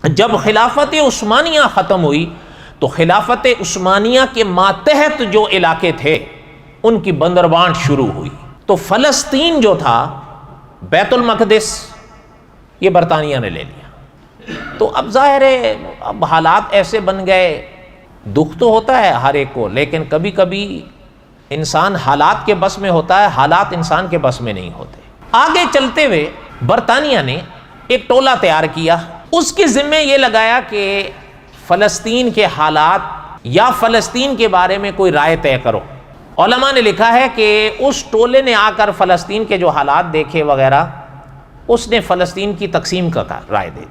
جب خلافت عثمانیہ ختم ہوئی تو خلافت عثمانیہ کے ماتحت جو علاقے تھے ان کی بندربانٹ شروع ہوئی. تو فلسطین جو تھا، بیت المقدس، یہ برطانیہ نے لے لیا. تو اب ظاہر ہے اب حالات ایسے بن گئے، دکھ تو ہوتا ہے ہر ایک کو، لیکن کبھی کبھی انسان حالات کے بس میں ہوتا ہے، حالات انسان کے بس میں نہیں ہوتے. آگے چلتے ہوئے برطانیہ نے ایک ٹولہ تیار کیا، اس کے ذمے یہ لگایا کہ فلسطین کے حالات یا فلسطین کے بارے میں کوئی رائے طے کرو. علماء نے لکھا ہے کہ اس ٹولے نے آ کر فلسطین کے جو حالات دیکھے وغیرہ، اس نے فلسطین کی تقسیم کا رائے دے،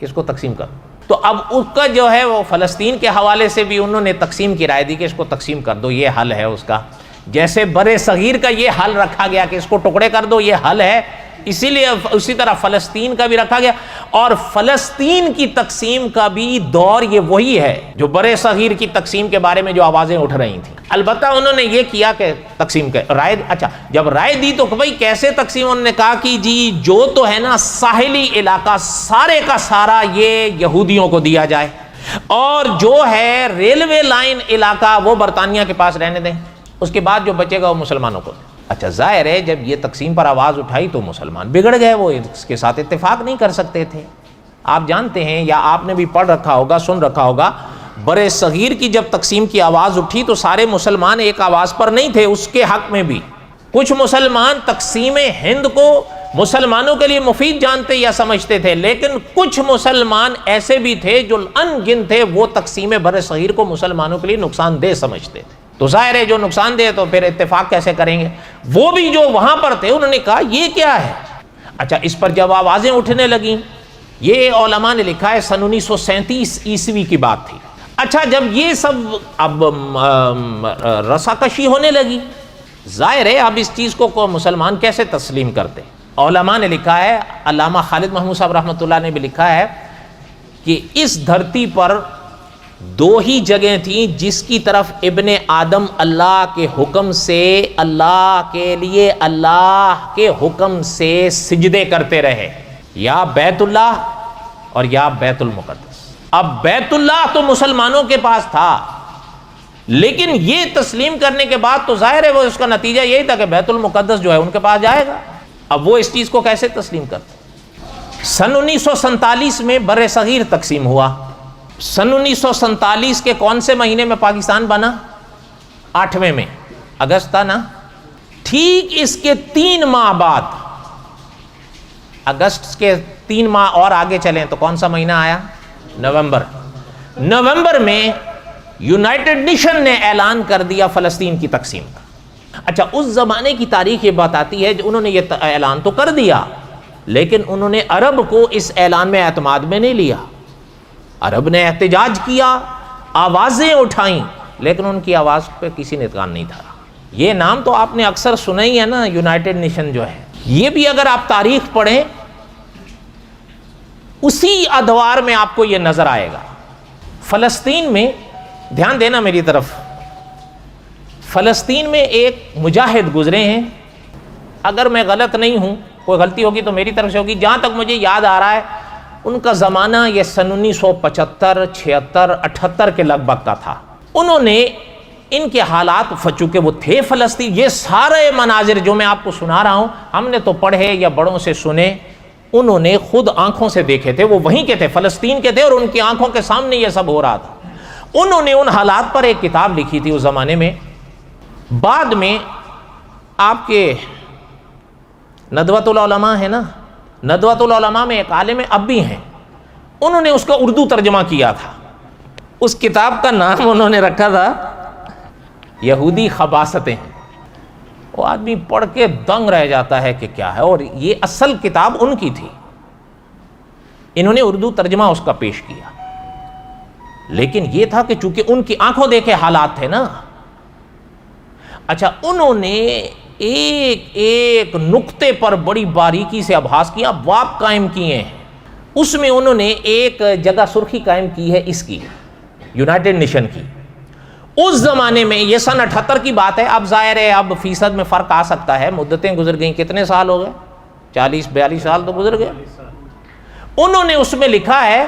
کس کو تقسیم کر. تو اب اس کا جو ہے وہ فلسطین کے حوالے سے بھی انہوں نے تقسیم کی رائے دی کہ اس کو تقسیم کر دو، یہ حل ہے اس کا. جیسے برِ صغیر کا یہ حل رکھا گیا کہ اس کو ٹکڑے کر دو، یہ حل ہے، اسی لیے اسی طرح فلسطین کا بھی رکھا گیا. اور فلسطین کی تقسیم کا بھی دور یہ وہی ہے جو برِ صغیر کی تقسیم کے بارے میں جو آوازیں اٹھ رہی تھیں. البتہ انہوں نے یہ کیا کہ تقسیم کے رائے، اچھا جب رائے دی تو بھائی کیسے تقسیم، انہوں نے کہا کہ جی جو تو ہے نا ساحلی علاقہ سارے کا سارا یہ یہودیوں کو دیا جائے، اور جو ہے ریلوے لائن علاقہ وہ برطانیہ کے پاس رہنے دیں، اس کے بعد جو بچے گا وہ مسلمانوں کو دیں. اچھا ظاہر ہے جب یہ تقسیم پر آواز اٹھائی تو مسلمان بگڑ گئے، وہ اس کے ساتھ اتفاق نہیں کر سکتے تھے. آپ جانتے ہیں یا آپ نے بھی پڑھ رکھا ہوگا، سن رکھا ہوگا، برِ صغیر کی جب تقسیم کی آواز اٹھی تو سارے مسلمان ایک آواز پر نہیں تھے. اس کے حق میں بھی کچھ مسلمان تقسیم ہند کو مسلمانوں کے لیے مفید جانتے یا سمجھتے تھے، لیکن کچھ مسلمان ایسے بھی تھے جو ان گن تھے، وہ تقسیم برِ صغیر کو مسلمانوں کے لیے نقصان دہ سمجھتے تھے. تو ظاہر ہے جو نقصان دہ تو پھر اتفاق کیسے کریں گے. وہ بھی جو وہاں پر تھے انہوں نے کہا یہ کیا ہے. اچھا اس پر جب آوازیں اٹھنے لگیں، یہ علماء نے لکھا ہے سن 1937 عیسوی کی بات تھی. اچھا جب یہ سب اب رساکشی ہونے لگی، ظاہر ہے اب اس چیز کو مسلمان کیسے تسلیم کرتے. علماء نے لکھا ہے، علامہ خالد محمود صاحب رحمۃ اللہ نے بھی لکھا ہے کہ اس دھرتی پر دو ہی جگہیں تھیں جس کی طرف ابن آدم اللہ کے حکم سے، اللہ کے لیے اللہ کے حکم سے سجدے کرتے رہے، یا بیت اللہ اور یا بیت المقدس. اب بیت اللہ تو مسلمانوں کے پاس تھا، لیکن یہ تسلیم کرنے کے بعد تو ظاہر ہے وہ اس کا نتیجہ یہی تھا کہ بیت المقدس جو ہے ان کے پاس جائے گا. اب وہ اس چیز کو کیسے تسلیم کرتے. سن 1947 میں برِ صغیر تقسیم ہوا. سن 1947 کے کون سے مہینے میں پاکستان بنا؟ 8ویں میں، اگست تھا نا. ٹھیک اس کے 3 ماہ بعد، اگست کے 3 ماہ اور آگے چلیں تو کون سا مہینہ آیا؟ نومبر. نومبر میں یونائٹڈ نیشن نے اعلان کر دیا فلسطین کی تقسیم کا. اچھا اس زمانے کی تاریخ یہ بتاتی ہے کہ انہوں نے یہ اعلان تو کر دیا، لیکن انہوں نے عرب کو اس اعلان میں اعتماد میں نہیں لیا. عرب نے احتجاج کیا، آوازیں اٹھائیں، لیکن ان کی آواز پہ کسی نے کان نہیں دھرا. یہ نام تو آپ نے اکثر سنا ہی ہے نا، یونائٹڈ نیشن جو ہے. یہ بھی اگر آپ تاریخ پڑھیں اسی ادوار میں آپ کو یہ نظر آئے گا. فلسطین میں دھیان دینا میری طرف، فلسطین میں ایک مجاہد گزرے ہیں، اگر میں غلط نہیں ہوں، کوئی غلطی ہوگی تو میری طرف سے ہوگی، جہاں تک مجھے یاد آ رہا ہے ان کا زمانہ یہ سن 1975 76 78 کے لگ بھگ کا تھا. انہوں نے ان کے حالات، چونکہ وہ تھے فلسطین، یہ سارے مناظر جو میں آپ کو سنا رہا ہوں ہم نے تو پڑھے یا بڑوں سے سنے، انہوں نے خود آنکھوں سے دیکھے تھے. وہ وہیں کے تھے، فلسطین کے تھے، اور ان کی آنکھوں کے سامنے یہ سب ہو رہا تھا. انہوں نے ان حالات پر ایک کتاب لکھی تھی اس زمانے میں. بعد میں آپ کے ندوۃ العلماء ہے نا، ندوۃ العلماء میں ایک عالم اب بھی ہیں، انہوں نے اس کا اردو ترجمہ کیا تھا. اس کتاب کا نام انہوں نے رکھا تھا یہودی خباثتیں. وہ آدمی پڑھ کے دنگ رہ جاتا ہے کہ کیا ہے، اور یہ اصل کتاب ان کی تھی. انہوں نے اردو ترجمہ اس کا پیش کیا، لیکن یہ تھا کہ چونکہ ان کی آنکھوں دیکھے حالات تھے نا. اچھا انہوں نے ایک ایک نقطے پر بڑی باریکی سے ابحاث کیا، ابواب قائم کیے ہیں. اس میں انہوں نے ایک جگہ سرخی قائم کی ہے اس کی، یونائٹڈ نیشن کی. اس زمانے میں یہ سن 78 کی بات ہے. اب ظاہر ہے اب فیصد میں فرق آ سکتا ہے، مدتیں گزر گئیں، کتنے سال ہو گئے؟ 40 42 سال تو گزر گئے. انہوں نے اس میں لکھا ہے،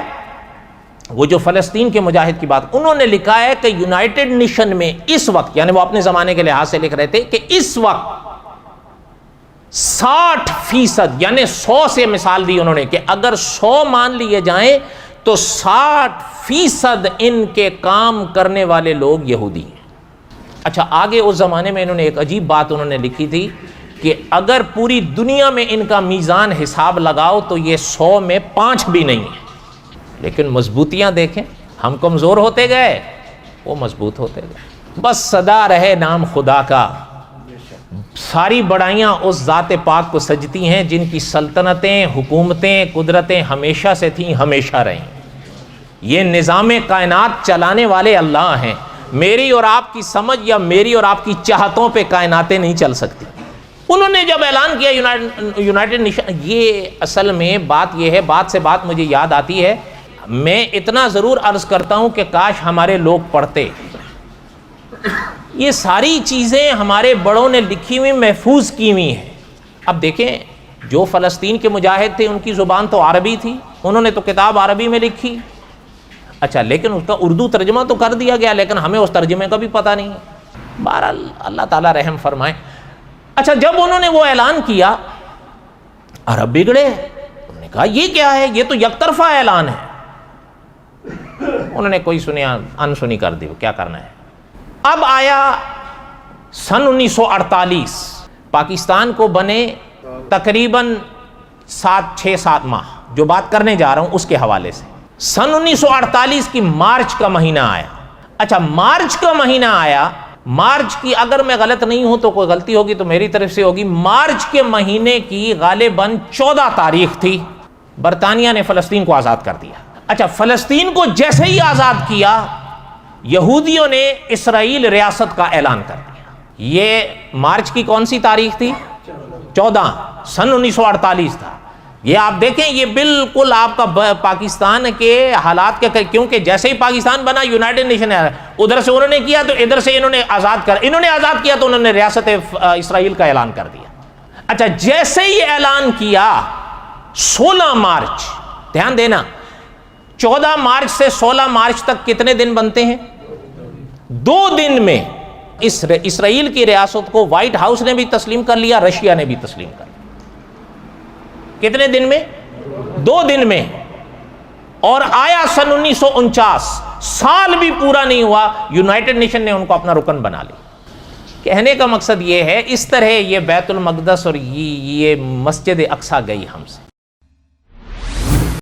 وہ جو فلسطین کے مجاہد کی بات، انہوں نے لکھا ہے کہ یونائٹڈ نیشن میں اس وقت، یعنی وہ اپنے زمانے کے لحاظ سے لکھ رہے تھے کہ اس وقت 60%، یعنی 100 سے مثال دی انہوں نے کہ اگر 100 مان لیے جائیں تو 60% ان کے کام کرنے والے لوگ یہودی ہیں۔ اچھا، آگے اس زمانے میں انہوں نے ایک عجیب بات انہوں نے لکھی تھی کہ اگر پوری دنیا میں ان کا میزان حساب لگاؤ تو یہ 100 میں 5 بھی نہیں ہے، لیکن مضبوطیاں دیکھیں، ہم کمزور ہوتے گئے، وہ مضبوط ہوتے گئے۔ بس صدا رہے نام خدا کا، ساری بڑائیاں اس ذات پاک کو سجتی ہیں جن کی سلطنتیں، حکومتیں، قدرتیں ہمیشہ سے تھیں، ہمیشہ رہیں۔ یہ نظام کائنات چلانے والے اللہ ہیں، میری اور آپ کی سمجھ یا میری اور آپ کی چاہتوں پہ کائناتیں نہیں چل سکتی۔ انہوں نے جب اعلان کیا یونائٹڈ نیشن، یہ اصل میں بات یہ ہے، بات سے بات مجھے یاد آتی ہے، میں اتنا ضرور عرض کرتا ہوں کہ کاش ہمارے لوگ پڑھتے، یہ ساری چیزیں ہمارے بڑوں نے لکھی ہوئی، محفوظ کی ہوئی ہیں۔ اب دیکھیں، جو فلسطین کے مجاہد تھے ان کی زبان تو عربی تھی، انہوں نے تو کتاب عربی میں لکھی، اچھا لیکن اس کا اردو ترجمہ تو کر دیا گیا، لیکن ہمیں اس ترجمے کا بھی پتہ نہیں ہے۔ بہرحال اللہ تعالیٰ رحم فرمائے۔ اچھا، جب انہوں نے وہ اعلان کیا، عرب بگڑے، انہوں نے کہا یہ کیا ہے، یہ تو یک طرفہ اعلان ہے۔ انہوں نے کوئی سنیا انسنی کر دی، کیا کرنا ہے۔ اب آیا سن 1948، پاکستان کو بنے تقریباً 6-7 ماہ، جو بات کرنے جا رہا ہوں اس کے حوالے سے۔ سن 1948 کی مارچ کا مہینہ آیا۔ اچھا، مارچ کا مہینہ آیا، مارچ کی اگر میں غلط نہیں ہوں تو کوئی غلطی ہوگی تو میری طرف سے ہوگی، مارچ کے مہینے کی غالباً 14 تاریخ تھی، برطانیہ نے فلسطین کو آزاد کر دیا۔ اچھا، فلسطین کو جیسے ہی آزاد کیا، یہودیوں نے اسرائیل ریاست کا اعلان کر دیا۔ یہ مارچ کی کون سی تاریخ تھی؟ 14 سن 1948 تھا۔ یہ آپ دیکھیں، یہ بالکل آپ کا پاکستان کے حالات کے، کیونکہ جیسے ہی پاکستان بنا یونائٹڈ نیشن ادھر سے انہوں نے کیا تو ادھر سے انہوں نے آزاد کیا تو انہوں نے ریاست اسرائیل کا اعلان کر دیا۔ اچھا، جیسے ہی اعلان کیا 16 مارچ، دھیان دینا، 14 مارچ سے 16 مارچ تک کتنے دن بنتے ہیں؟ 2 دن میں اسرائیل کی ریاست کو وائٹ ہاؤس نے بھی تسلیم کر لیا، رشیا نے بھی تسلیم کر لیا۔ کتنے دن میں؟ 2 دن میں۔ اور آیا سن 1949، سال بھی پورا نہیں ہوا، یونائٹڈ نیشن نے ان کو اپنا رکن بنا لیا۔ کہنے کا مقصد یہ ہے، اس طرح یہ بیت المقدس اور یہ مسجد اقصی گئی ہم سے۔